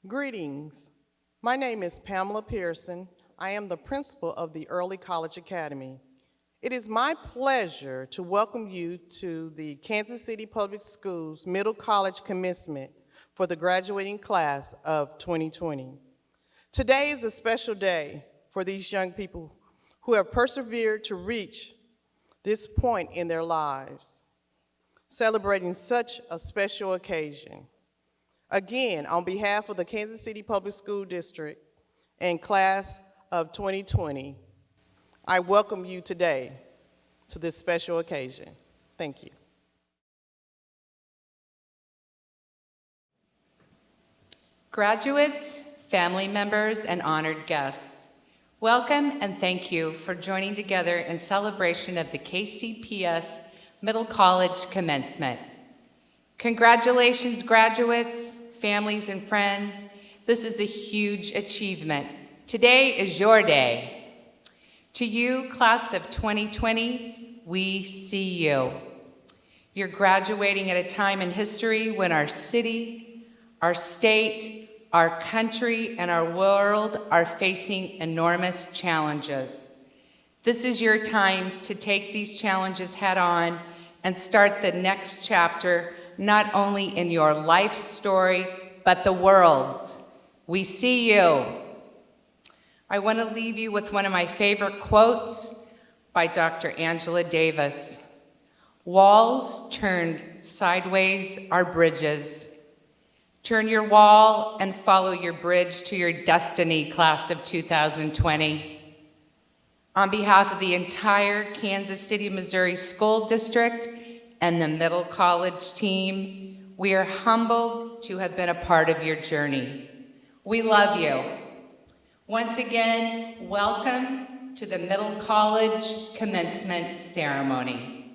Greetings. My name is Pamela Pearson. I am the principal of the Early College Academy. It is my pleasure to welcome you to the Kansas City Public Schools Middle College Commencement for the graduating class of 2020. Today is a special day for these young people who have persevered to reach this point in their lives, celebrating such a special occasion. Again, on behalf of the Kansas City Public School District and class of 2020, I welcome you today to this special occasion. Thank you. Graduates, family members, and honored guests, welcome and thank you for joining together in celebration of the KCPS Middle College Commencement. Congratulations, graduates, families, and friends. This is a huge achievement. Today is your day. To you, class of 2020, we see you. You're graduating at a time in history when our city, our state, our country, and our world are facing enormous challenges. This is your time to take these challenges head on and start the next chapter, not only in your life story, but the world's. We see you. I want to leave you with one of my favorite quotes by Dr. Angela Davis. Walls turned sideways are bridges. Turn your wall and follow your bridge to your destiny, class of 2020. On behalf of the entire Kansas City, Missouri School District and the Middle College team, we are humbled to have been a part of your journey. We love you. Once again, welcome to the Middle College Commencement Ceremony.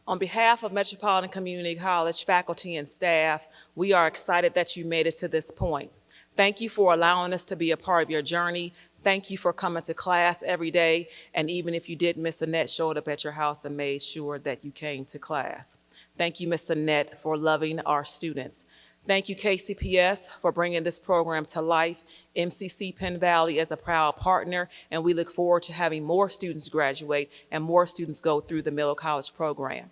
On behalf of Metropolitan Community College faculty and staff, we are excited that you made it to this point. Thank you for allowing us to be a part of your journey. Thank you for coming to class every day, and even if you did miss Annette, showed up at your house and made sure that you came to class. Thank you, Ms. Annette, for loving our students. Thank you, KCPS, for bringing this program to life, MCC Penn Valley as a proud partner, and we look forward to having more students graduate and more students go through the Middle College program.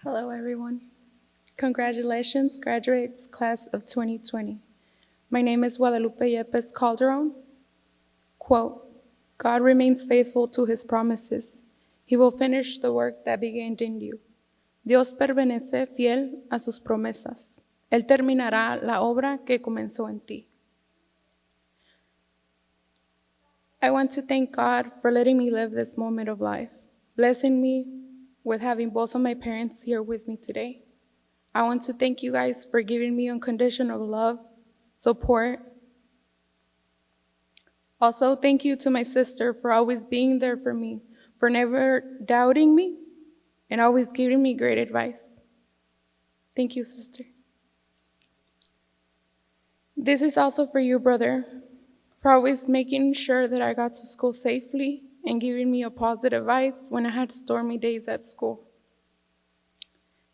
Hello, everyone. Congratulations, graduates, class of 2020. My name is Guadalupe Yepes Calderon. Quote, God remains faithful to his promises. He will finish the work that began in you. Dios permanece fiel a sus promesas. Él terminará la obra que comenzó en ti. I want to thank God for letting me live this moment of life, blessing me with having both of my parents here with me today. I want to thank you guys for giving me unconditional love, support. Also, thank you to my sister for always being there for me, for never doubting me, and always giving me great advice. Thank you, sister. This is also for you, brother, for always making sure that I got to school safely and giving me a positive advice when I had stormy days at school.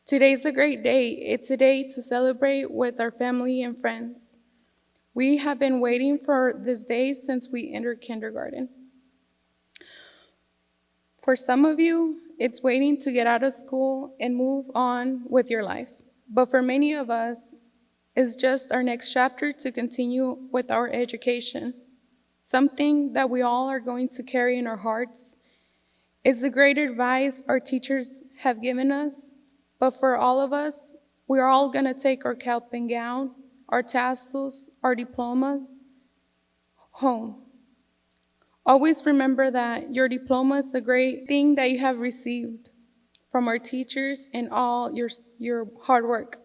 Today's a great day. It's a day to celebrate with our family and friends. We have been waiting for this day since we entered kindergarten. For some of you, it's waiting to get out of school and move on with your life. But for many of us, it's just our next chapter to continue with our education. Something that we all are going to carry in our hearts. It's the great advice our teachers have given us, but for all of us, we're all gonna take our cap and gown, our tassels, our diplomas home. Always remember that your diploma is a great thing that you have received from our teachers and all your hard work.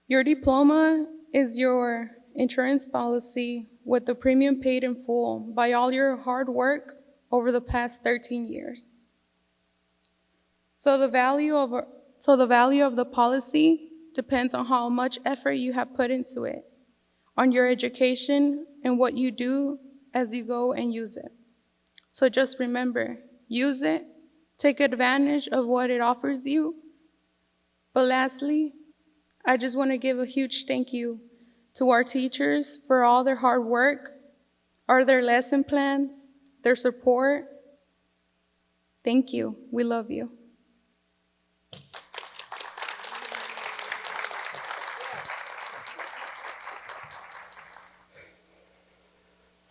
Your diploma is your insurance policy with the premium paid in full by all your hard work over the past 13 years. So the value of the policy depends on how much effort you have put into it, on your education, and what you do as you go and use it. So just remember, use it, take advantage of what it offers you. But lastly, I just want to give a huge thank you to our teachers for all their hard work, or their lesson plans, their support. Thank you. We love you.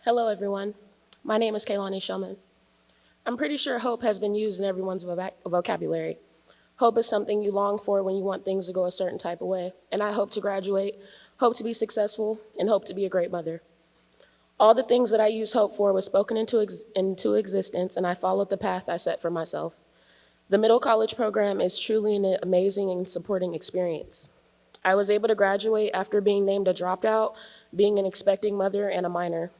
Hello, everyone. My name is Kaylani Shulman. I'm pretty sure hope has been used in everyone's vocabulary. Hope is something you long for when you want things to go a certain type of way. And I hope to graduate, hope to be successful, and hope to be a great mother. All the things that I use hope for was spoken into existence, and I followed the path I set for myself. The middle college program is truly an amazing and supporting experience. I was able to graduate after being named a dropout, being an expecting mother, and a minor.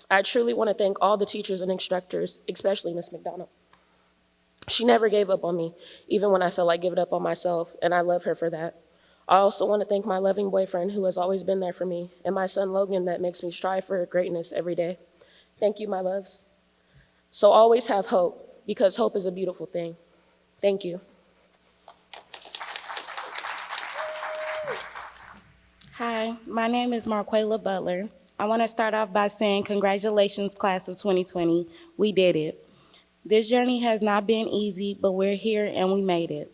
I truly want to thank all the teachers and instructors, especially Ms. McDonald. She never gave up on me, even when I felt like giving up on myself, and I love her for that. I also want to thank my loving boyfriend who has always been there for me, and my son Logan that makes me strive for greatness every day. Thank you, my loves. So always have hope, because hope is a beautiful thing. Thank you. Hi, my name is Marquela Butler. I want to start off by saying congratulations, class of 2020. We did it. This journey has not been easy, but we're here and we made it.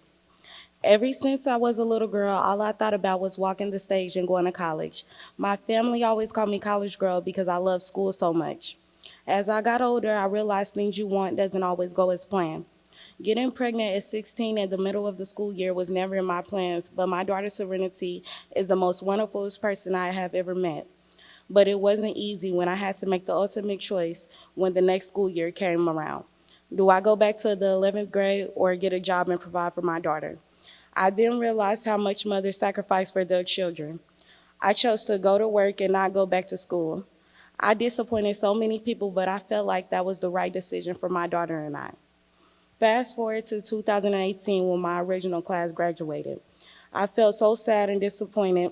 Ever since I was a little girl, all I thought about was walking the stage and going to college. My family always called me college girl because I love school so much. As I got older, I realized things you want doesn't always go as planned. Getting pregnant at 16 in the middle of the school year was never in my plans, but my daughter Serenity is the most wonderfulest person I have ever met. But it wasn't easy when I had to make the ultimate choice when the next school year came around. Do I go back to the 11th grade or get a job and provide for my daughter? I then realized how much mothers sacrifice for their children. I chose to go to work and not go back to school. I disappointed so many people, but I felt like that was the right decision for my daughter and I. Fast forward to 2018 when my original class graduated. I felt so sad and disappointed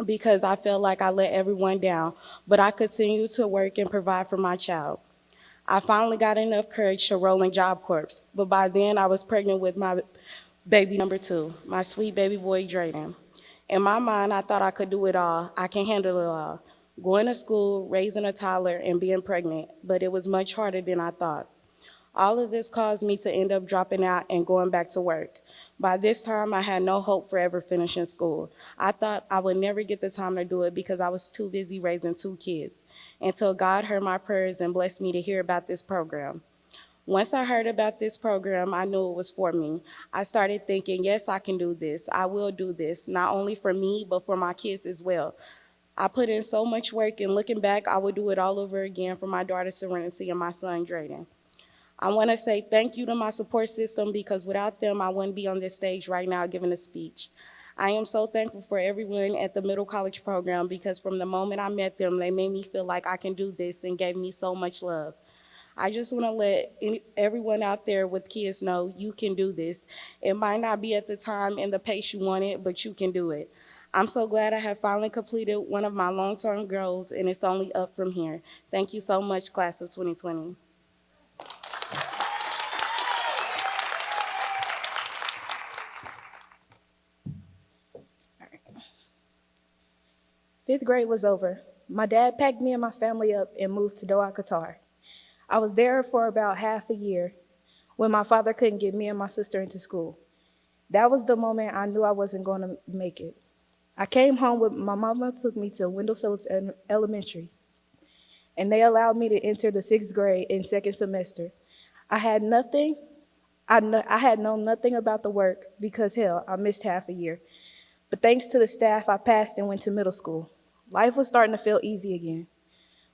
because I felt like I let everyone down, but I continued to work and provide for my child. I finally got enough courage to roll in Job Corps, but by then I was pregnant with my baby number 2, my sweet baby boy, Drayden. In my mind, I thought I could do it all. I can handle it all. Going to school, raising a toddler, and being pregnant, but it was much harder than I thought. All of this caused me to end up dropping out and going back to work. By this time, I had no hope for ever finishing school. I thought I would never get the time to do it because I was too busy raising 2 kids, until God heard my prayers and blessed me to hear about this program. Once I heard about this program, I knew it was for me. I started thinking, yes, I can do this. I will do this, not only for me, but for my kids as well. I put in so much work, and looking back, I would do it all over again for my daughter Serenity and my son Drayden. I want to say thank you to my support system because without them, I wouldn't be on this stage right now giving a speech. I am so thankful for everyone at the middle college program because from the moment I met them, they made me feel like I can do this and gave me so much love. I just want to let everyone out there with kids know you can do this. It might not be at the time and the pace you want it, but you can do it. I'm so glad I have finally completed one of my long-term goals, and it's only up from here. Thank you so much, class of 2020. Fifth grade was over. My dad packed me and my family up and moved to Doha, Qatar. I was there for about half a year when my father couldn't get me and my sister into school. That was the moment I knew I wasn't going to make it. I came home with my mama took me to Wendell Phillips Elementary, and they allowed me to enter the 6th grade in second semester. I had nothing. I had known nothing about the work because, hell, I missed half a year. But thanks to the staff, I passed and went to middle school. Life was starting to feel easy again.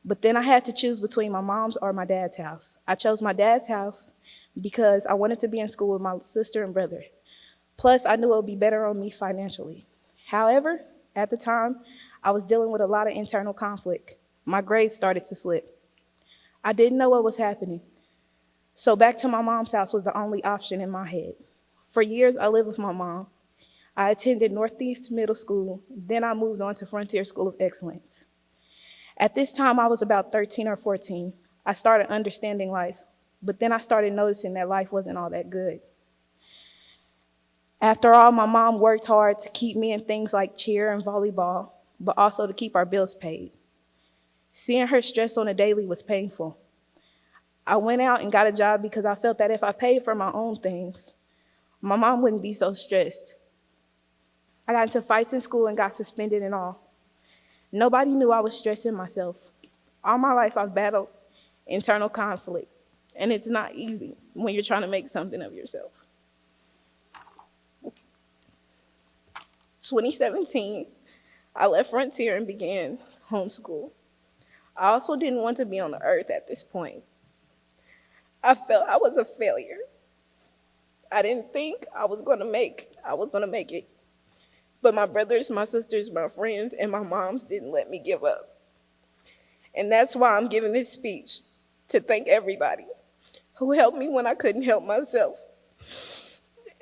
But then I had to choose between my mom's or my dad's house. I chose my dad's house because I wanted to be in school with my sister and brother. Plus, I knew it would be better on me financially. However, at the time, I was dealing with a lot of internal conflict. My grades started to slip. I didn't know what was happening. So back to my mom's house was the only option in my head. For years, I lived with my mom. I attended Northeast Middle School, then I moved on to Frontier School of Excellence. At this time, I was about 13 or 14. I started understanding life, but then I started noticing that life wasn't all that good. After all, my mom worked hard to keep me in things like cheer and volleyball, but also to keep our bills paid. Seeing her stress on a daily was painful. I went out and got a job because I felt that if I paid for my own things, my mom wouldn't be so stressed. I got into fights in school and got suspended and all. Nobody knew I was stressing myself. All my life I've battled internal conflict, and it's not easy when you're trying to make something of yourself. 2017, I left Frontier and began homeschool. I also didn't want to be on the earth at this point. I felt I was a failure. I didn't think I was gonna make it. But my brothers, my sisters, my friends, and my moms didn't let me give up. And that's why I'm giving this speech, to thank everybody who helped me when I couldn't help myself.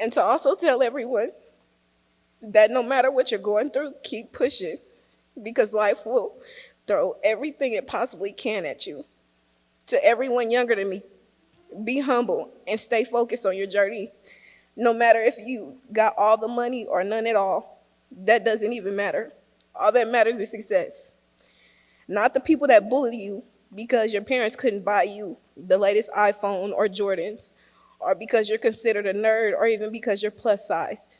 And to also tell everyone that no matter what you're going through, keep pushing, because life will throw everything it possibly can at you. To everyone younger than me, be humble and stay focused on your journey. No matter if you got all the money or none at all, that doesn't even matter. All that matters is success. Not the people that bully you because your parents couldn't buy you the latest iPhone or Jordans, or because you're considered a nerd, or even because you're plus sized.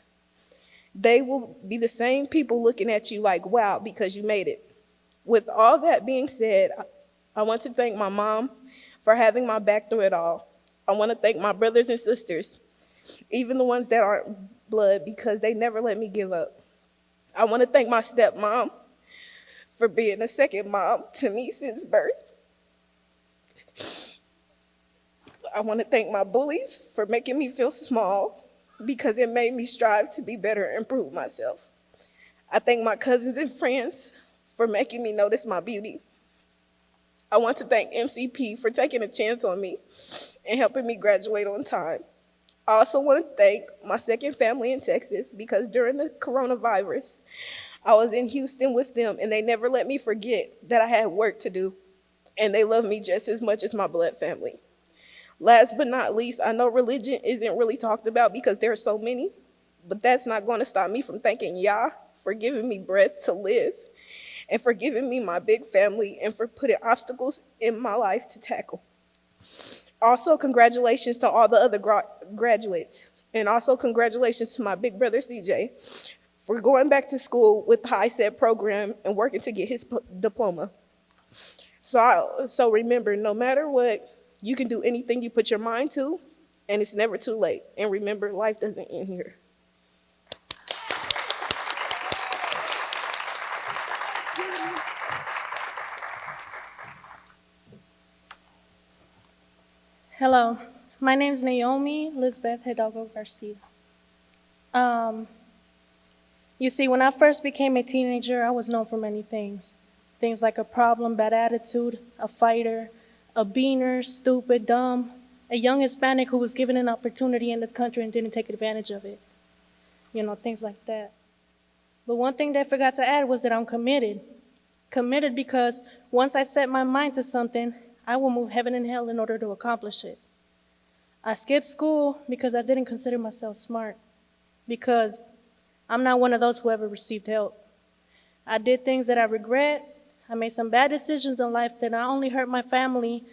They will be the same people looking at you like, wow, because you made it. With all that being said, I want to thank my mom for having my back through it all. I want to thank my brothers and sisters, even the ones that aren't blood, because they never let me give up. I want to thank my stepmom for being a second mom to me since birth. I want to thank my bullies for making me feel small, because it made me strive to be better and improve myself. I thank my cousins and friends for making me notice my beauty. I want to thank MCP for taking a chance on me and helping me graduate on time. I also want to thank my second family in Texas, because during the coronavirus, I was in Houston with them, and they never let me forget that I had work to do, and they love me just as much as my blood family. Last but not least, I know religion isn't really talked about because there are so many, but that's not going to stop me from thanking Yah for giving me breath to live, and for giving me my big family, and for putting obstacles in my life to tackle. Also, congratulations to all the other graduates, and also congratulations to my big brother CJ for going back to school with the HiSET program and working to get his diploma. So remember, no matter what, you can do anything you put your mind to, and it's never too late. And remember, life doesn't end here. Hello, my name is Naomi Lisbeth Hidalgo Garcia. You see, when I first became a teenager, I was known for many things. Things like a problem, bad attitude, a fighter, a beaner, stupid, dumb, a young Hispanic who was given an opportunity in this country and didn't take advantage of it. You know, things like that. But one thing they forgot to add was that I'm committed. Committed because once I set my mind to something, I will move heaven and hell in order to accomplish it. I skipped school because I didn't consider myself smart, because I'm not one of those who ever received help. I did things that I regret. I made some bad decisions in life that not only hurt my family,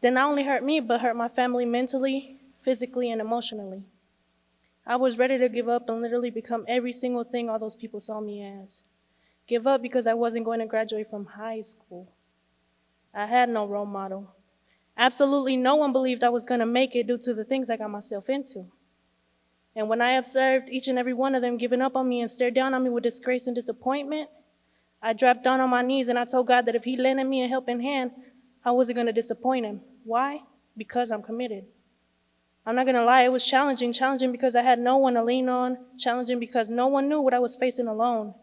that not only hurt me, but hurt my family mentally, physically, and emotionally. I was ready to give up and literally become every single thing all those people saw me as. Give up because I wasn't going to graduate from high school. I had no role model. Absolutely no one believed I was going to make it due to the things I got myself into. And when I observed each and every one of them giving up on me and stared down on me with disgrace and disappointment, I dropped down on my knees and I told God that if He lended me a helping hand, I wasn't going to disappoint Him. Why? Because I'm committed. I'm not going to lie, it was challenging because I had no one to lean on, challenging because no one knew what I was facing alone.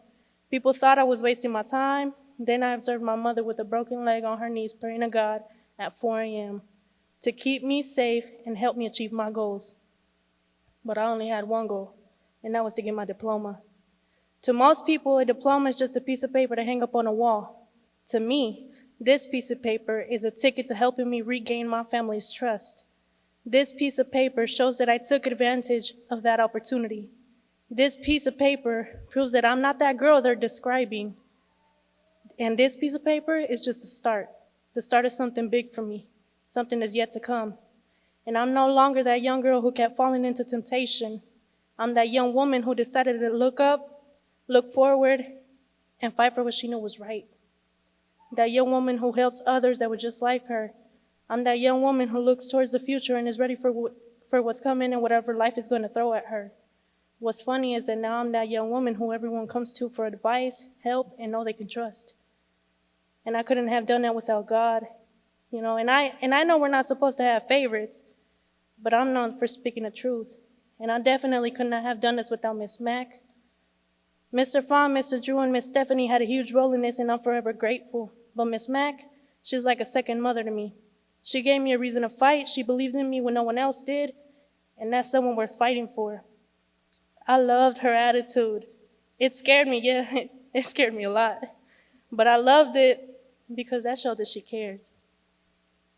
People thought I was wasting my time. Then I observed my mother with a broken leg on her knees praying to God at 4 a.m. to keep me safe and help me achieve my goals. But I only had one goal. and that was to get my diploma. To most people, a diploma is just a piece of paper to hang up on a wall. To me, this piece of paper is a ticket to helping me regain my family's trust. This piece of paper shows that I took advantage of that opportunity. This piece of paper proves that I'm not that girl they're describing. And this piece of paper is just the start of something big for me, something that's yet to come. And I'm no longer that young girl who kept falling into temptation. I'm that young woman who decided to look up, look forward, and fight for what she knew was right. That young woman who helps others that were just like her. I'm that young woman who looks towards the future and is ready for what's coming and whatever life is going to throw at her. What's funny is that now I'm that young woman who everyone comes to for advice, help, and know they can trust. And I couldn't have done that without God. You know, and I know we're not supposed to have favorites, but I'm known for speaking the truth. And I definitely could not have done this without Miss Mac. Mr. Fawn, Mr. Drew, and Miss Stephanie had a huge role in this, and I'm forever grateful. But Miss Mac, she's like a second mother to me. She gave me a reason to fight. She believed in me when no one else did, and that's someone worth fighting for. I loved her attitude. It scared me, yeah, it scared me a lot. But I loved it because that showed that she cares.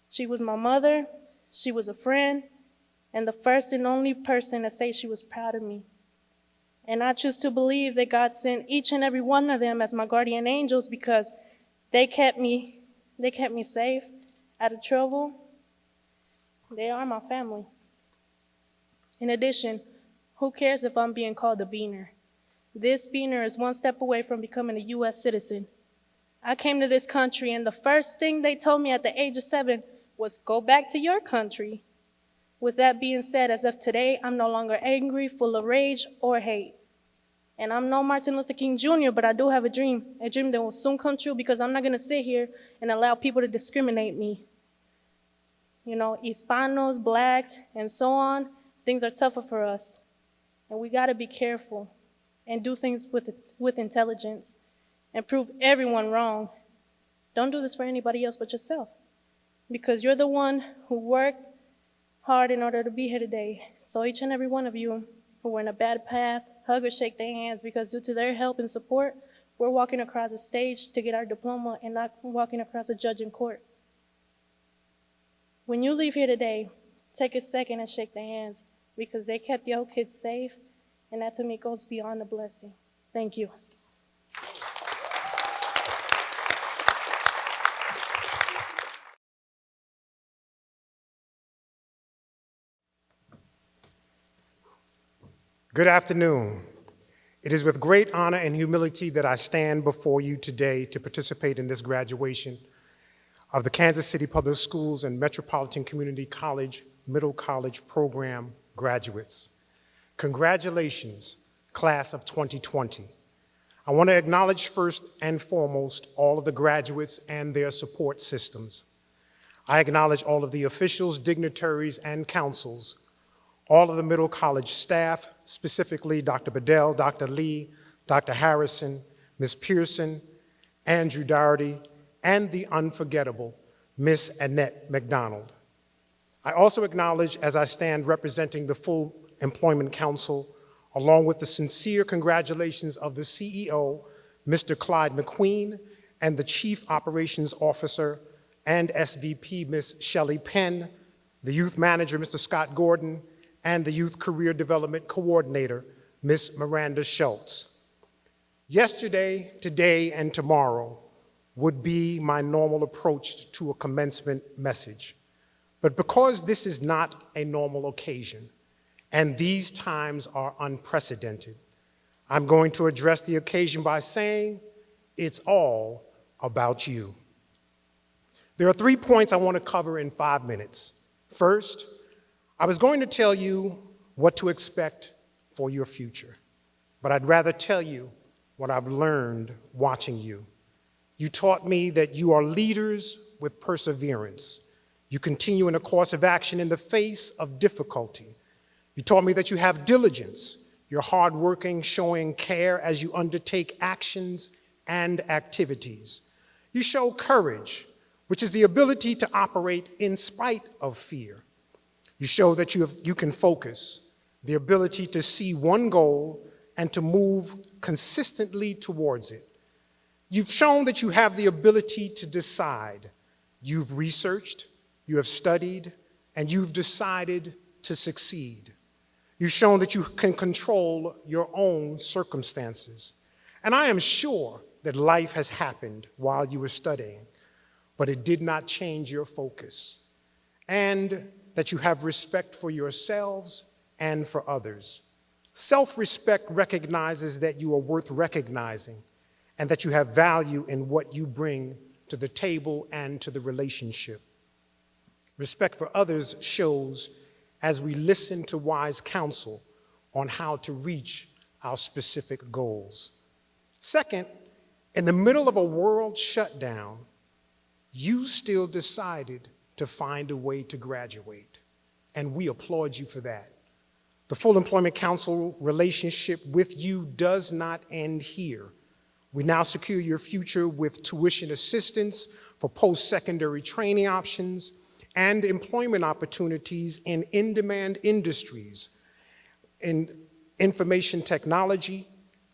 She was my mother, she was a friend, and the first and only person to say she was proud of me. And I choose to believe that God sent each and every one of them as my guardian angels because they kept me safe, out of trouble. They are my family. In addition, who cares if I'm being called a beaner? This beaner is one step away from becoming a U.S. citizen. I came to this country, and the first thing they told me at the age of 7 was, go back to your country. With that being said, as of today, I'm no longer angry, full of rage, or hate. And I'm no Martin Luther King Jr., but I do have a dream that will soon come true because I'm not going to sit here and allow people to discriminate me. You know, Hispanos, blacks, and so on, things are tougher for us. And we got to be careful and do things with intelligence and prove everyone wrong. Don't do this for anybody else but yourself because you're the one who worked hard in order to be here today. So each and every one of you who were in a bad path, hug or shake their hands because due to their help and support, we're walking across a stage to get our diploma and not walking across a judge in court. When you leave here today, take a second and shake their hands because they kept your kids safe, and that to me goes beyond a blessing. Thank you. Good afternoon. It is with great honor and humility that I stand before you today to participate in this graduation of the Kansas City Public Schools and Metropolitan Community College Middle College Program graduates. Congratulations, class of 2020. I want to acknowledge first and foremost all of the graduates and their support systems. I acknowledge all of the officials, dignitaries, and councils, all of the middle college staff, specifically Dr. Bedell, Dr. Lee, Dr. Harrison, Ms. Pearson, Andrew Dougherty, and the unforgettable Miss Annette McDonald. I also acknowledge, as I stand representing the full Employment Council, along with the sincere congratulations of the CEO, Mr. Clyde McQueen, and the Chief Operations Officer and SVP, Ms. Shelley Penn, the Youth Manager, Mr. Scott Gordon, and the Youth Career Development Coordinator, Ms. Miranda Schultz. Yesterday, today, and tomorrow would be my normal approach to a commencement message. But because this is not a normal occasion, and these times are unprecedented, I'm going to address the occasion by saying, it's all about you. There are 3 points I want to cover in 5 minutes. First, I was going to tell you what to expect for your future, but I'd rather tell you what I've learned watching you. You taught me that you are leaders with perseverance. You continue in a course of action in the face of difficulty. You taught me that you have diligence. You're hardworking, showing care as you undertake actions and activities. You show courage, which is the ability to operate in spite of fear. You show that you can focus. the ability to see one goal and to move consistently towards it. You've shown that you have the ability to decide. You've researched, you have studied, and you've decided to succeed. You've shown that you can control your own circumstances. And I am sure that life has happened while you were studying, but it did not change your focus. And that you have respect for yourselves and for others. Self-respect recognizes that you are worth recognizing and that you have value in what you bring to the table and to the relationship. Respect for others shows as we listen to wise counsel on how to reach our specific goals. Second, in the middle of a world shutdown, you still decided to find a way to graduate, and we applaud you for that. The Full Employment Council relationship with you does not end here. We now secure your future with tuition assistance for post-secondary training options and employment opportunities in in-demand industries, in information technology,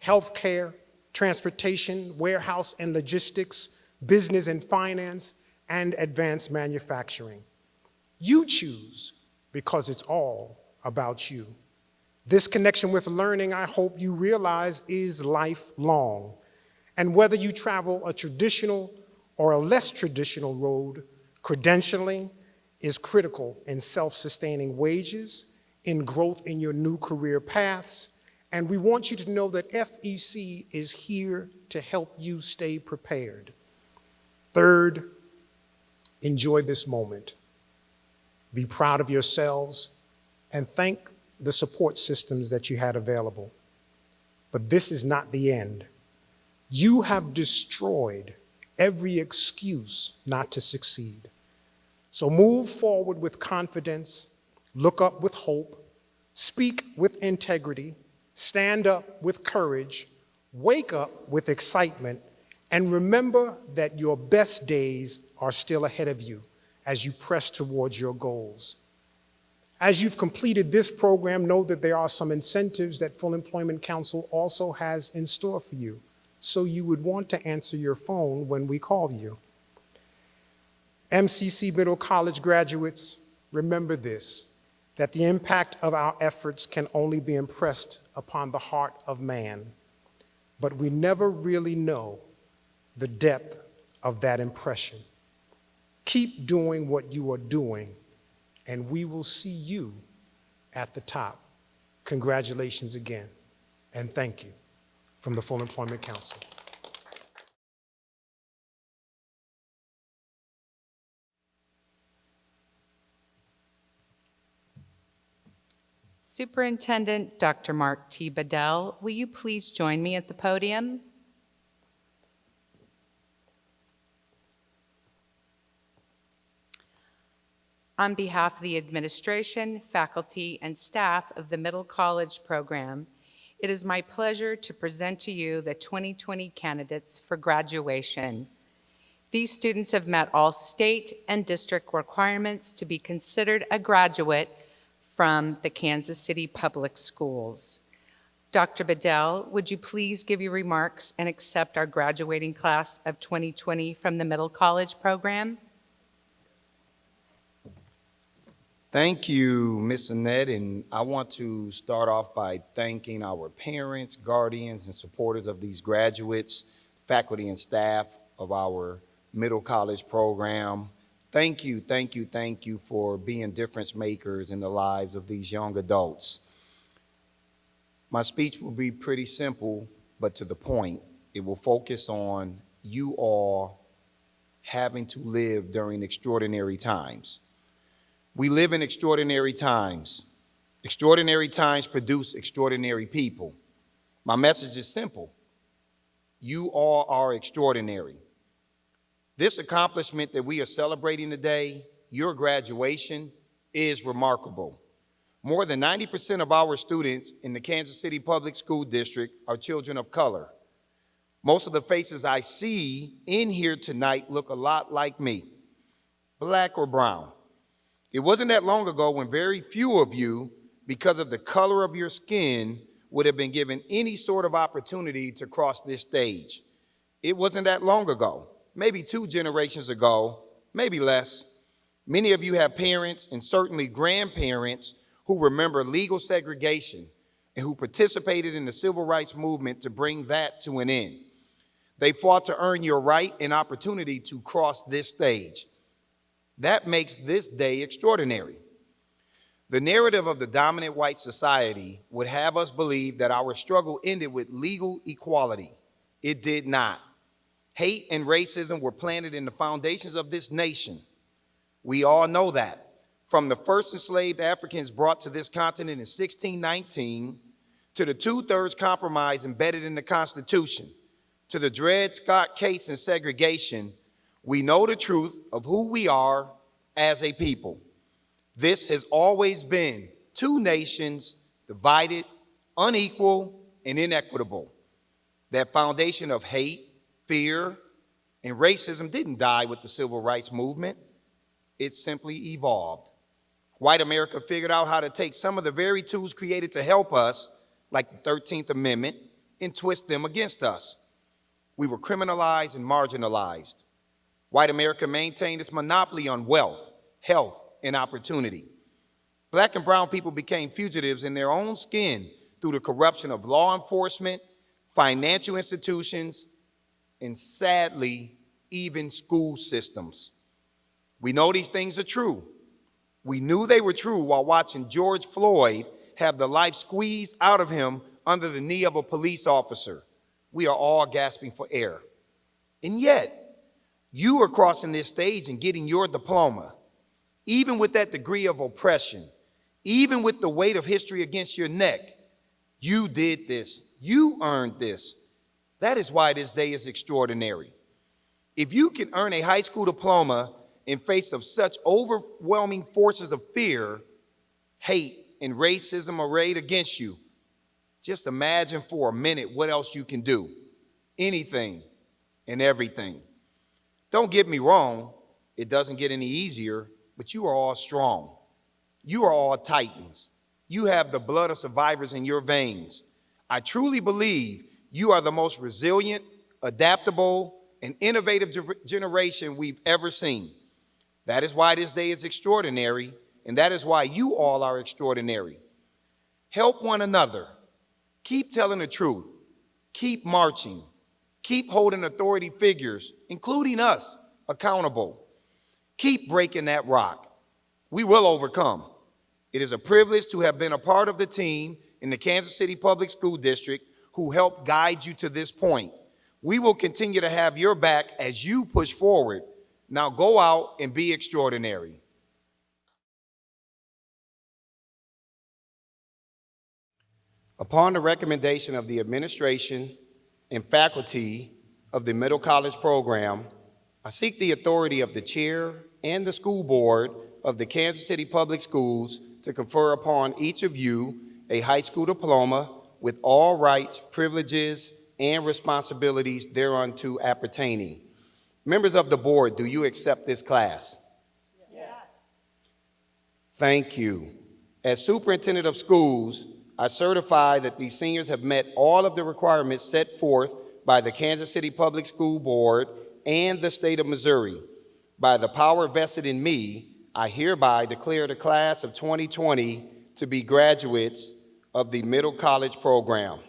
healthcare, transportation, warehouse and logistics, business and finance, and advanced manufacturing. You choose because it's all about you. This connection with learning, I hope you realize, is lifelong. And whether you travel a traditional or a less traditional road, credentialing is critical in self-sustaining wages, in growth in your new career paths, and we want you to know that FEC is here to help you stay prepared. Third, enjoy this moment. Be proud of yourselves and thank the support systems that you had available. But this is not the end. You have destroyed every excuse not to succeed. So move forward with confidence, look up with hope, speak with integrity, stand up with courage, wake up with excitement, and remember that your best days are still ahead of you as you press towards your goals. As you've completed this program, know that there are some incentives that Full Employment Council also has in store for you, so you would want to answer your phone when we call you. MCC Middle College graduates, remember this, that the impact of our efforts can only be impressed upon the heart of man, but we never really know the depth of that impression. Keep doing what you are doing, and we will see you at the top. Congratulations again, and thank you from the Full Employment Council. Superintendent Dr. Mark T. Bedell, will you please join me at the podium? On behalf of the administration, faculty, and staff of the Middle College program, it is my pleasure to present to you the 2020 candidates for graduation. These students have met all state and district requirements to be considered a graduate from the Kansas City Public Schools. Dr. Bedell, would you please give your remarks and accept our graduating class of 2020 from the Middle College program? Thank you, Ms. Annette, and I want to start off by thanking our parents, guardians, and supporters of these graduates, faculty and staff of our Middle College program. Thank you, thank you, thank you for being difference makers in the lives of these young adults. My speech will be pretty simple, but to the point. It will focus on you all having to live during extraordinary times. We live in extraordinary times. Extraordinary times produce extraordinary people. My message is simple. You all are extraordinary. This accomplishment that we are celebrating today, your graduation, is remarkable. More than 90% of our students in the Kansas City Public School District are children of color. Most of the faces I see in here tonight look a lot like me, black or brown. It wasn't that long ago when very few of you because of the color of your skin, would have been given any sort of opportunity to cross this stage. It wasn't that long ago, maybe 2 generations ago, maybe less. Many of you have parents and certainly grandparents who remember legal segregation and who participated in the civil rights movement to bring that to an end. They fought to earn your right and opportunity to cross this stage. That makes this day extraordinary. The narrative of the dominant white society would have us believe that our struggle ended with legal equality. It did not. Hate and racism were planted in the foundations of this nation. We all know that. From the first enslaved Africans brought to this continent in 1619, to the 2/3 compromise embedded in the Constitution, to the Dred Scott case and segregation, we know the truth of who we are as a people. This has always been 2 nations, divided, unequal, and inequitable. That foundation of hate, fear, and racism didn't die with the civil rights movement. It simply evolved. White America figured out how to take some of the very tools created to help us, like the 13th Amendment, and twist them against us. We were criminalized and marginalized. White America maintained its monopoly on wealth, health, and opportunity. Black and brown people became fugitives in their own skin through the corruption of law enforcement, financial institutions, and sadly, even school systems. We know these things are true. We knew they were true while watching George Floyd have the life squeezed out of him under the knee of a police officer. We are all gasping for air. And yet, you are crossing this stage and getting your diploma. Even with that degree of oppression, even with the weight of history against your neck, you did this. You earned this. That is why this day is extraordinary. If you can earn a high school diploma in face of such overwhelming forces of fear, hate, and racism arrayed against you, just imagine for a minute what else you can do. Anything and everything. Don't get me wrong, it doesn't get any easier, but you are all strong. You are all titans. You have the blood of survivors in your veins. I truly believe you are the most resilient, adaptable, and innovative generation we've ever seen. That is why this day is extraordinary, and that is why you all are extraordinary. Help one another. Keep telling the truth. Keep marching. Keep holding authority figures, including us, accountable. Keep breaking that rock. We will overcome. It is a privilege to have been a part of the team in the Kansas City Public School District who helped guide you to this point. We will continue to have your back as you push forward. Now go out and be extraordinary. Upon the recommendation of the administration and faculty of the Middle College program, I seek the authority of the chair and the school board of the Kansas City Public Schools to confer upon each of you a high school diploma with all rights, privileges, and responsibilities thereunto appertaining. Members of the board, do you accept this class? Yes. Thank you. As superintendent of schools, I certify that these seniors have met all of the requirements set forth by the Kansas City Public School Board and the state of Missouri. By the power vested in me, I hereby declare the class of 2020 to be graduates of the Middle College program.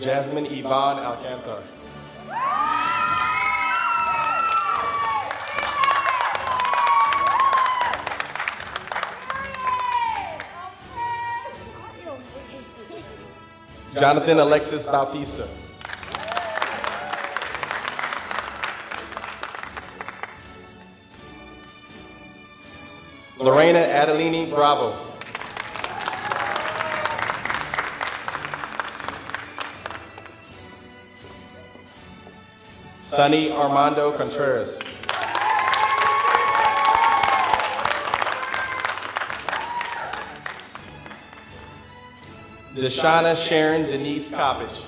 Jasmine Yvonne Alcantar. Jonathan Alexis Bautista. Lorena Adelini Bravo. Sonny Armando Contreras. Deshauna Sharon Denise Coppage.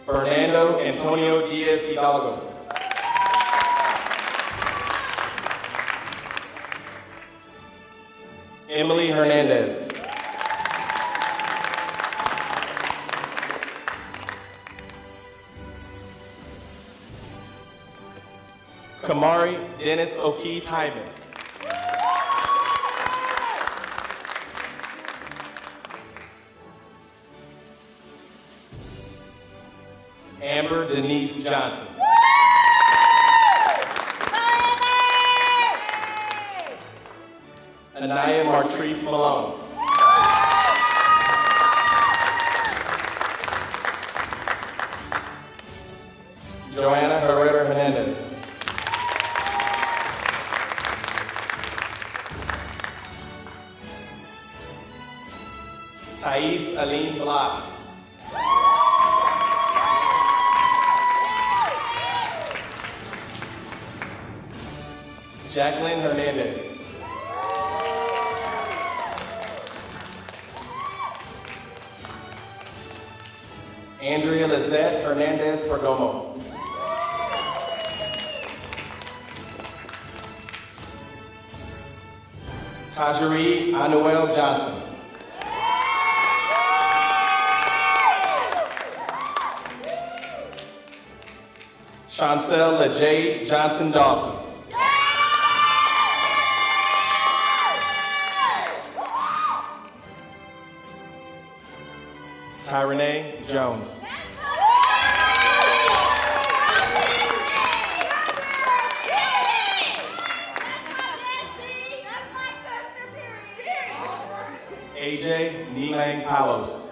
Fernando Antonio Diaz Hidalgo. Emily Hernandez. Kamari Dennis O'Keefe Hyman. Amber Denise Johnson. Anaya Martrice Malone. Joanna Herrera Hernandez. Thais Aline Blas. Jacqueline Hernandez. Andrea Lizette Hernandez Perdomo. Tajiri Anuel Johnson. Chancel LeJay Johnson Dawson. Tyrone Jones. AJ Nilang Palos.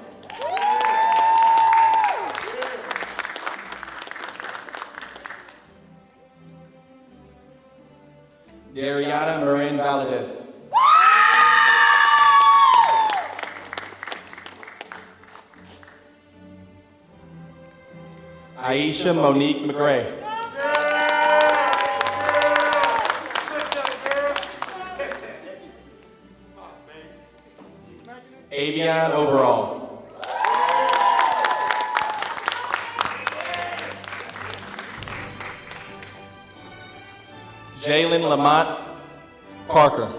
Dariana Marin Valadez. Aisha Monique McRae. Avion Overall. Jalen Lamont Parker.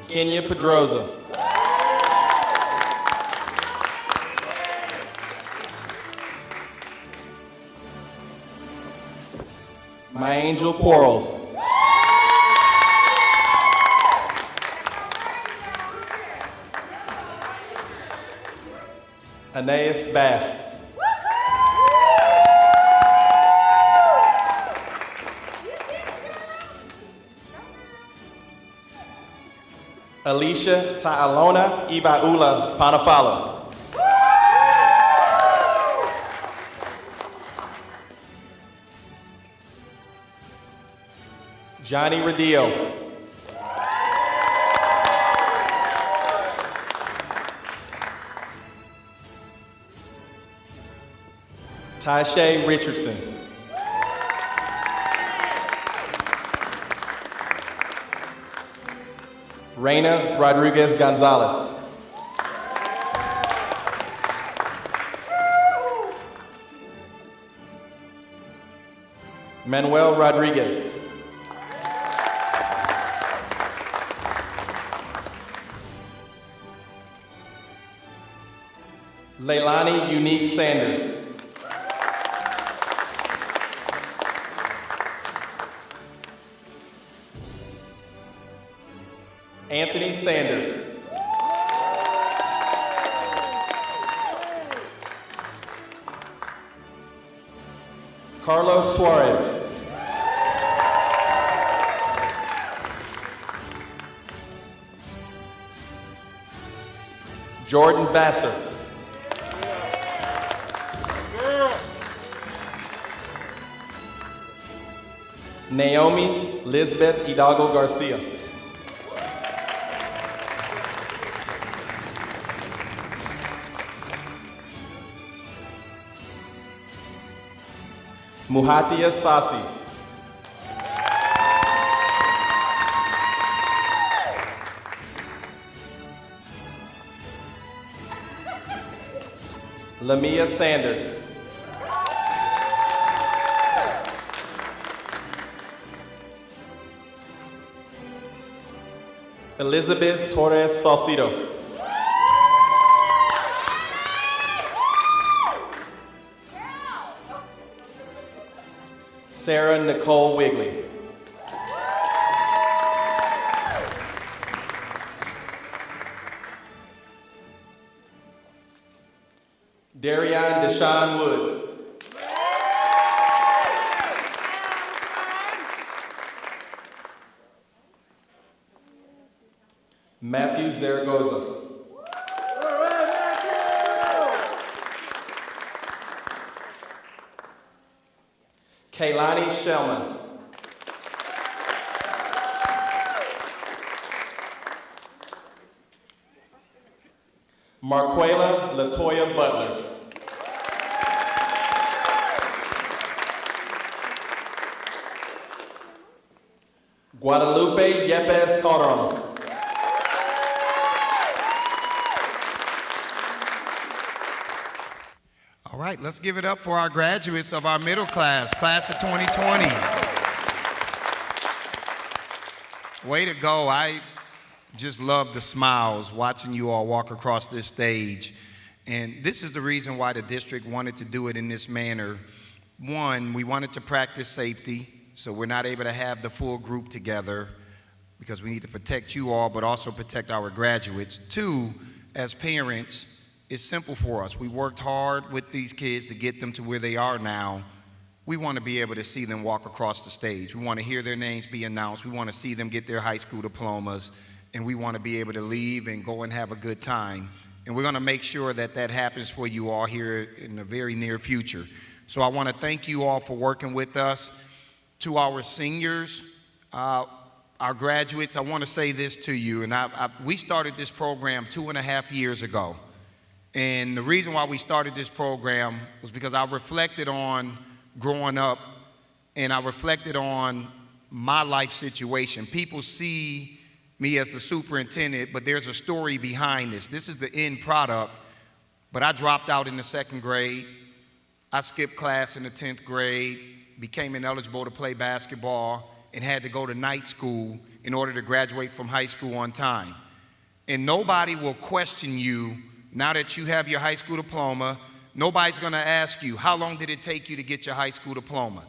Kenya Pedroza. My Angel Quarles. Aeneas Bass. Alicia Ta'alona Ibaula Panafalo. Johnny Radillo. Tashay Richardson. Reina Rodriguez Gonzalez. Manuel Rodriguez. Leilani Unique Sanders. Sanders. Carlos Suarez. Jordan Vassar. Naomi Lisbeth Hidalgo Garcia. Muhatia Sasi. Lamia Sanders. Elizabeth Torres Salcido. Sarah Nicole Wigley. Darian Deshaun Woods. Matthew Zaragoza. Kaylani Shellman. Marquela Latoya Butler. Guadalupe Yepes Calderon. All right, let's give it up for our graduates of our middle class, class of 2020. Way to go. I just love the smiles watching you all walk across this stage. And this is the reason why the district wanted to do it in this manner. One, we wanted to practice safety, so we're not able to have the full group together because we need to protect you all, but also protect our graduates. Two, as parents, it's simple for us. We worked hard with these kids to get them to where they are now. We want to be able to see them walk across the stage. We want to hear their names be announced. We want to see them get their high school diplomas, and we want to be able to leave and go and have a good time. And we're going to make sure that that happens for you all here in the very near future. So I want to thank you all for working with us. To our seniors, our graduates, I want to say this to you. And we started this program 2.5 years ago. And the reason why we started this program was because I reflected on growing up, and I reflected on my life situation. People see me as the superintendent, but there's a story behind this. This is the end product, but I dropped out in the 2nd grade. I skipped class in the 10th grade, became ineligible to play basketball, and had to go to night school in order to graduate from high school on time. And nobody will question you now that you have your high school diploma. Nobody's going to ask you, how long did it take you to get your high school diploma?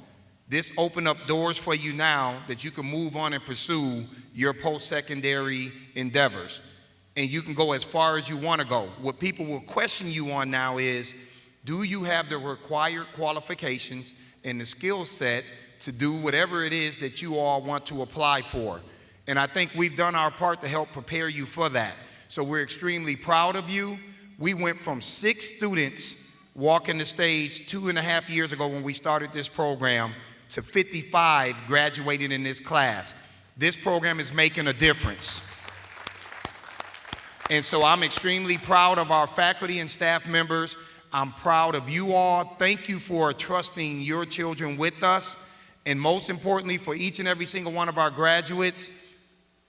This opened up doors for you now that you can move on and pursue your post-secondary endeavors. And you can go as far as you want to go. What people will question you on now is, do you have the required qualifications and the skill set to do whatever it is that you all want to apply for? And I think we've done our part to help prepare you for that. So we're extremely proud of you. We went from 6 students walking the stage 2.5 years ago when we started this program to 55 graduating in this class. This program is making a difference. And so I'm extremely proud of our faculty and staff members. I'm proud of you all. Thank you for trusting your children with us. And most importantly, for each and every single one of our graduates,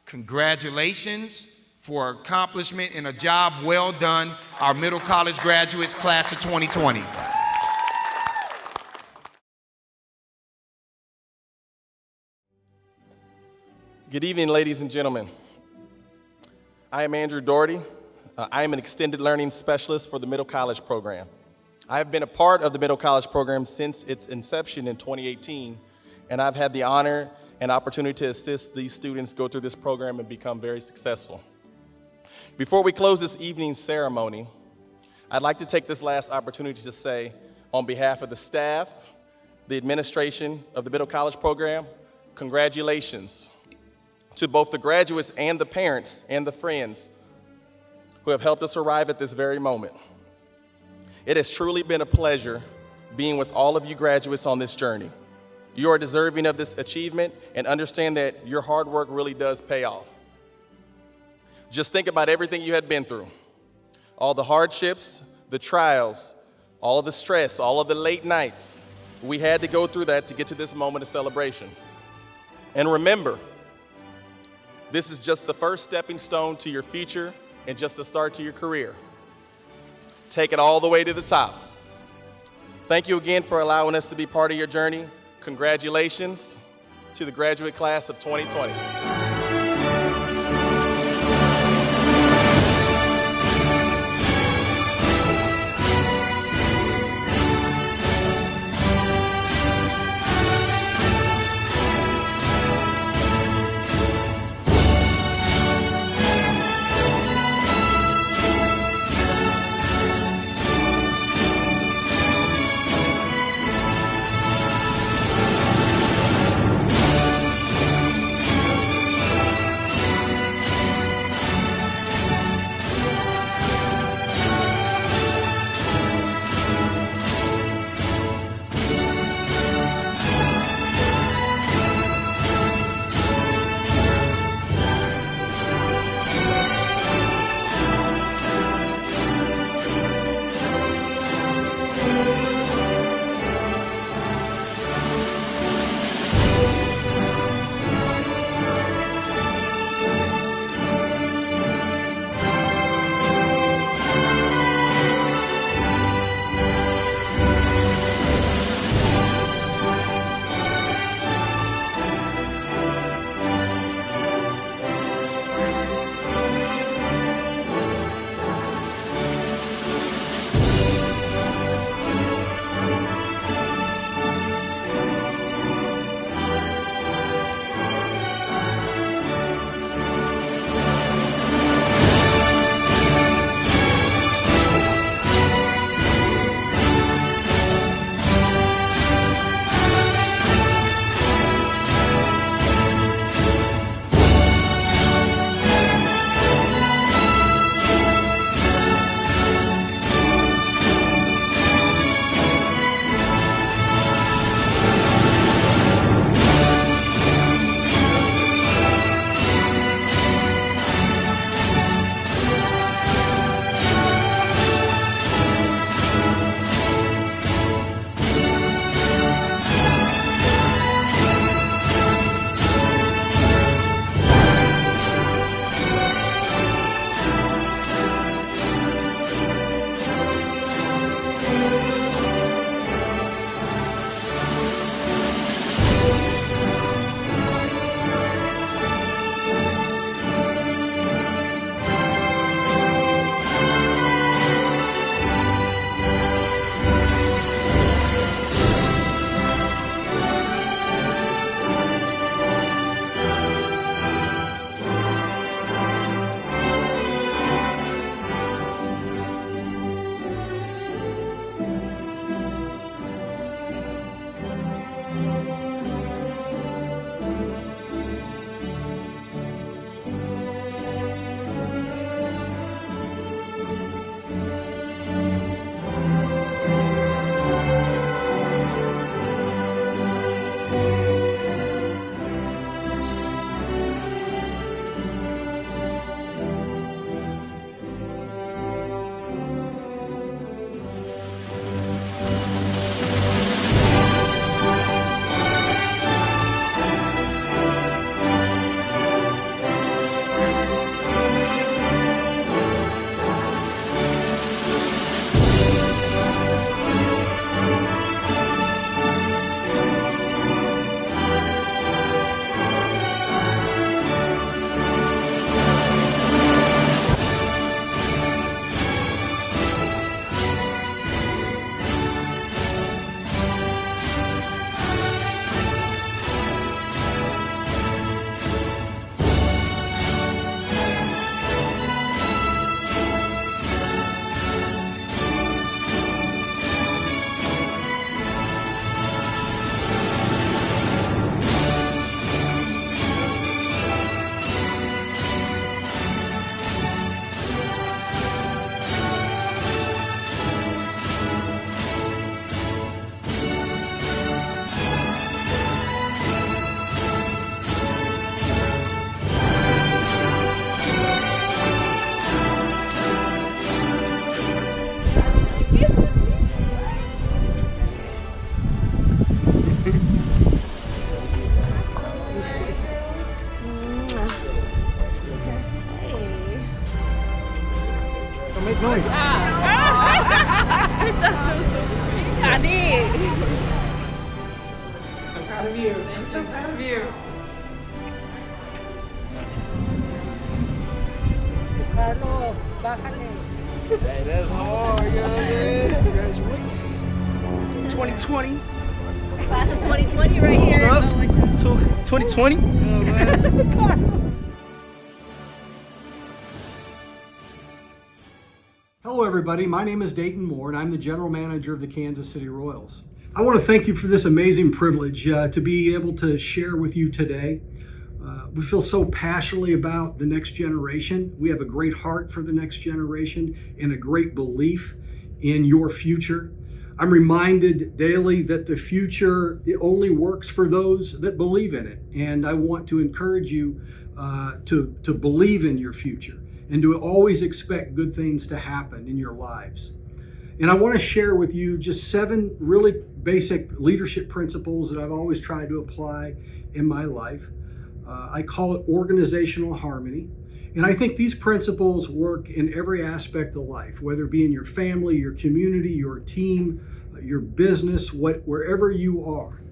congratulations for accomplishment and a job well done, our middle college graduates, class of 2020. Good evening, ladies and gentlemen. I am Andrew Dougherty. I am an extended learning specialist for the middle college program. I have been a part of the middle college program since its inception in 2018, and I've had the honor and opportunity to assist these students go through this program and become very successful. Before we close this evening's ceremony, I'd like to take this last opportunity to say, on behalf of the staff, the administration of the Middle College program, congratulations to both the graduates and the parents and the friends who have helped us arrive at this very moment. It has truly been a pleasure being with all of you graduates on this journey. You are deserving of this achievement and understand that your hard work really does pay off. Just think about everything you had been through, all the hardships, the trials, all of the stress, all of the late nights. We had to go through that to get to this moment of celebration. And remember, this is just the first stepping stone to your future and just the start to your career. Take it all the way to the top. Thank you again for allowing us to be part of your journey. Congratulations to the graduate class of 2020. So make noise. I did. I'm so proud of you. I'm so proud of you. Carlos, bájale. Hey, that's hard, man. Congratulations. 2020. Class of 2020 right here. 2020. Oh, man. Hello everybody, my name is Dayton Moore and I'm the General Manager of the Kansas City Royals. I want to thank you for this amazing privilege to be able to share with you today. We feel so passionately about the next generation. We have a great heart for the next generation and a great belief in your future. I'm reminded daily that the future, it only works for those that believe in it. And I want to encourage you to believe in your future and to always expect good things to happen in your lives. And I want to share with you just 7 really basic leadership principles that I've always tried to apply in my life. I call it organizational harmony. And I think these principles work in every aspect of life, whether it be in your family, your community, your team, your business, wherever you are.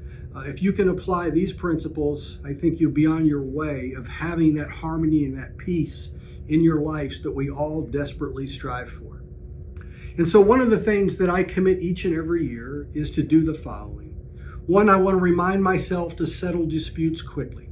If you can apply these principles, I think you'll be on your way of having that harmony and that peace in your lives that we all desperately strive for. And so one of the things that I commit each and every year is to do the following. 1, I want to remind myself to settle disputes quickly.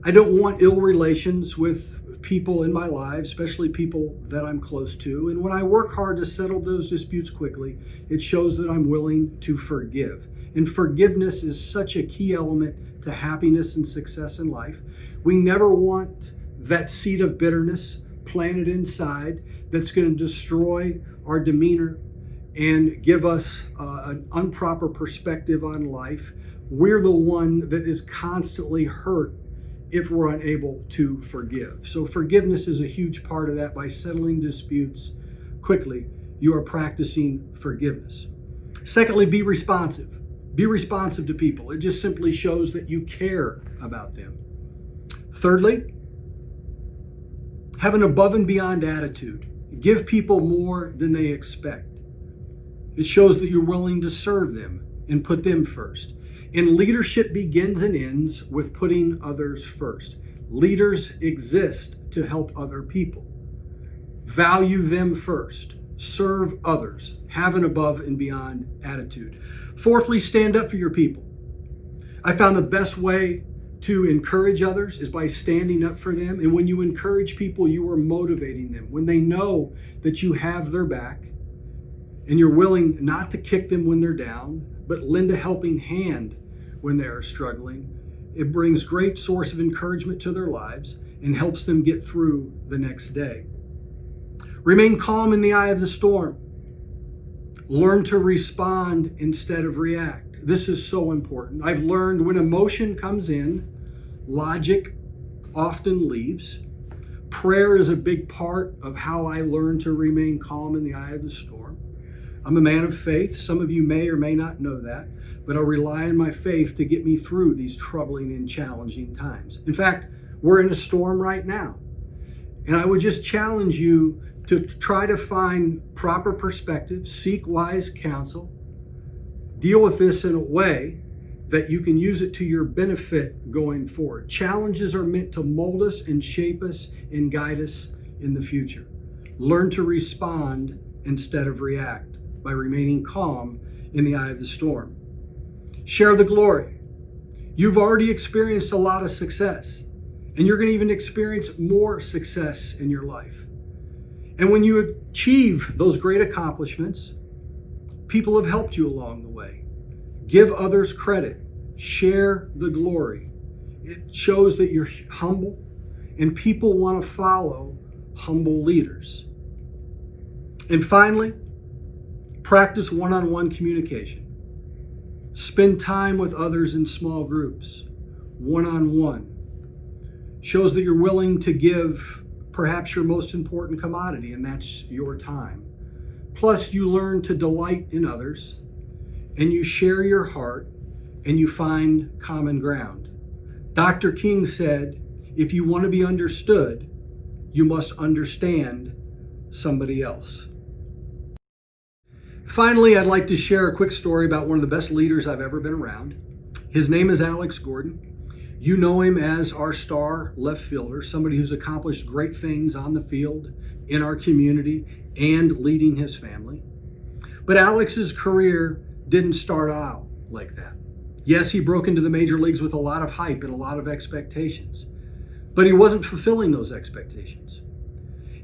I don't want ill relations with people in my life, especially people that I'm close to. And when I work hard to settle those disputes quickly, it shows that I'm willing to forgive. And forgiveness is such a key element to happiness and success in life. We never want that seed of bitterness planted inside that's going to destroy our demeanor and give us an improper perspective on life. We're the one that is constantly hurt if we're unable to forgive. So forgiveness is a huge part of that. By settling disputes quickly, you are practicing forgiveness. Secondly, be responsive. Be responsive to people. It just simply shows that you care about them. Thirdly, have an above and beyond attitude. Give people more than they expect. It shows that you're willing to serve them and put them first. And leadership begins and ends with putting others first. Leaders exist to help other people. Value them first. Serve others. Have an above and beyond attitude. Fourthly, stand up for your people. I found the best way to encourage others is by standing up for them. And when you encourage people, you are motivating them. When they know that you have their back and you're willing not to kick them when they're down, but lend a helping hand when they are struggling, it brings great source of encouragement to their lives and helps them get through the next day. Remain calm in the eye of the storm. Learn to respond instead of react. This is so important. I've learned when emotion comes in, logic often leaves. Prayer is a big part of how I learn to remain calm in the eye of the storm. I'm a man of faith. Some of you may or may not know that, but I rely on my faith to get me through these troubling and challenging times. In fact, we're in a storm right now. And I would just challenge you to try to find proper perspective, seek wise counsel, deal with this in a way that you can use it to your benefit going forward. Challenges are meant to mold us and shape us and guide us in the future. Learn to respond instead of react by remaining calm in the eye of the storm. Share the glory. You've already experienced a lot of success, and you're going to even experience more success in your life. And when you achieve those great accomplishments, people have helped you along the way. Give others credit. Share the glory. It shows that you're humble, and people want to follow humble leaders. And finally, practice one-on-one communication. Spend time with others in small groups, one-on-one. Shows that you're willing to give perhaps your most important commodity, and that's your time. Plus, you learn to delight in others, and you share your heart, and you find common ground. Dr. King said, if you want to be understood, you must understand somebody else. Finally, I'd like to share a quick story about one of the best leaders I've ever been around. His name is Alex Gordon. You know him as our star left fielder, somebody who's accomplished great things on the field, in our community, and leading his family. But Alex's career didn't start out like that. Yes, he broke into the major leagues with a lot of hype and a lot of expectations, but he wasn't fulfilling those expectations.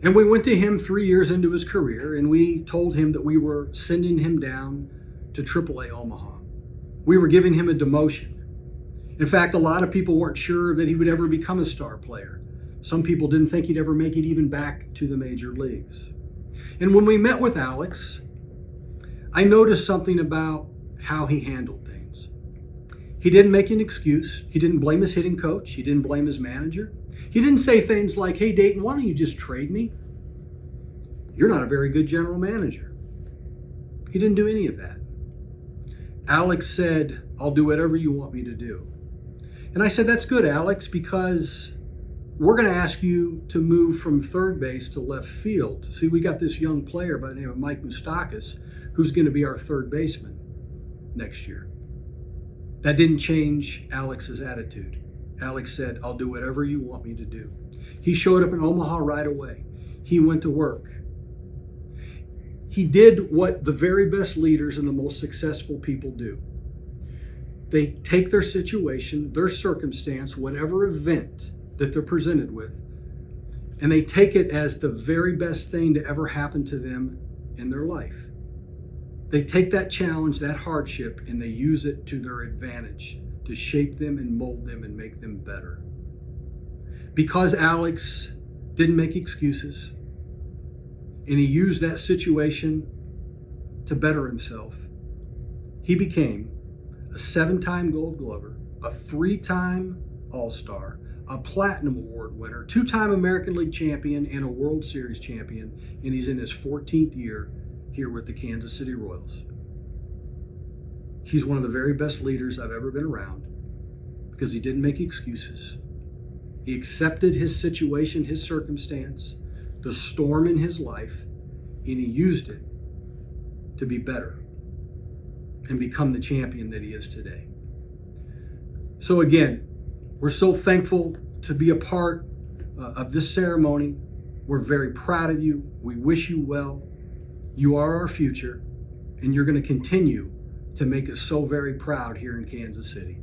And we went to him 3 years into his career, and we told him that we were sending him down to AAA Omaha. We were giving him a demotion. In fact, a lot of people weren't sure that he would ever become a star player. Some people didn't think he'd ever make it even back to the major leagues. And when we met with Alex, I noticed something about how he handled things. He didn't make an excuse. He didn't blame his hitting coach. He didn't blame his manager. He didn't say things like, "Hey, Dayton, why don't you just trade me? You're not a very good general manager." He didn't do any of that. Alex said, "I'll do whatever you want me to do." And I said, "That's good, Alex, because we're going to ask you to move from third base to left field. See, we got this young player by the name of Mike Moustakas who's going to be our third baseman next year." That didn't change Alex's attitude. Alex said, "I'll do whatever you want me to do." He showed up in Omaha right away. He went to work. He did what the very best leaders and the most successful people do. They take their situation, their circumstance, whatever event that they're presented with, and they take it as the very best thing to ever happen to them in their life. They take that challenge, that hardship, and they use it to their advantage to shape them and mold them and make them better. Because Alex didn't make excuses, and he used that situation to better himself, he became a 7-time Gold Glover, a 3-time All-Star, a Platinum Award winner, 2-time American League champion, and a World Series champion, and he's in his 14th year here with the Kansas City Royals. He's one of the very best leaders I've ever been around because he didn't make excuses. He accepted his situation, his circumstance, the storm in his life, and he used it to be better and become the champion that he is today. So again, we're so thankful to be a part of this ceremony. We're very proud of you. We wish you well. You are our future, and you're going to continue to make us so very proud here in Kansas City.